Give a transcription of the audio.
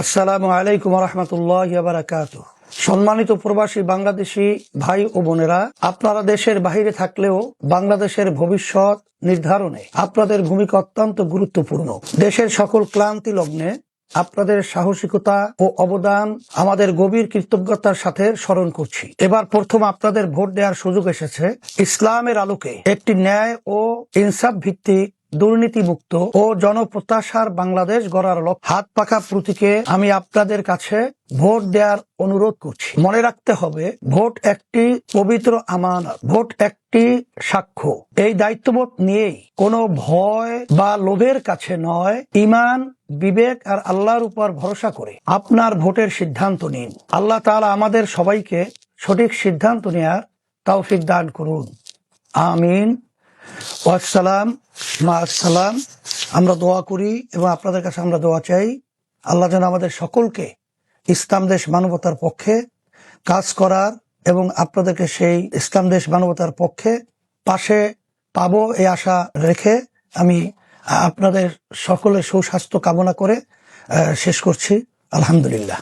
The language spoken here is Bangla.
আসসালামু আলাইকুম রহমতুল্লাহি ওয়া বারাকাতুহু। সম্মানিত প্রবাসী বাংলাদেশি ভাই ও বোনেরা, আপনারা দেশের বাইরে থাকলেও বাংলাদেশের ভবিষ্যৎ নির্ধারণে আপনাদের ভূমিকা অত্যন্ত গুরুত্বপূর্ণ। দেশের সকল ক্লান্তি লগ্নে আপনাদের সাহসিকতা ও অবদান আমাদের গভীর কৃতজ্ঞতার সাথে স্মরণ করছি। এবার প্রথম আপনাদের ভোট দেওয়ার সুযোগ এসেছে। ইসলামের আলোকে একটি ন্যায় ও ইনসাফ ভিত্তিক, দুর্নীতিমুক্ত ও জনপ্রত্যাশার বাংলাদেশ গড়ার লক্ষ্যে হাত পাকা প্রতীকে আমি আপনাদের কাছে ভোট দেওয়ার অনুরোধ করছি। মনে রাখতে হবে, ভোট একটি পবিত্র আমানত, ভোট একটি সাক্ষ্য। এই দায়িত্ববোধ নিয়েই কোনো ভয় বা লোভের কাছে নয়, ঈমান, বিবেক আর আল্লাহর উপর ভরসা করে আপনার ভোটের সিদ্ধান্ত নিন। আল্লাহ তাআলা আমাদের সবাইকে সঠিক সিদ্ধান্ত নেওয়ার তৌফিক দান করুন। আমিন। ওয়াসসালাম মা'আস-সালাম। আমরা দোয়া করি এবং আপনাদের কাছে আমরা দোয়া চাই, আল্লাহ যেন আমাদের সকলকে ইসলাম দেশ মানবতার পক্ষে কাজ করার এবং আপনাদেরকে সেই ইসলাম দেশ মানবতার পক্ষে পাশে পাবো এই আশা রেখে আমি আপনাদের সকলের সুস্বাস্থ্য কামনা করে শেষ করছি। আলহামদুলিল্লাহ।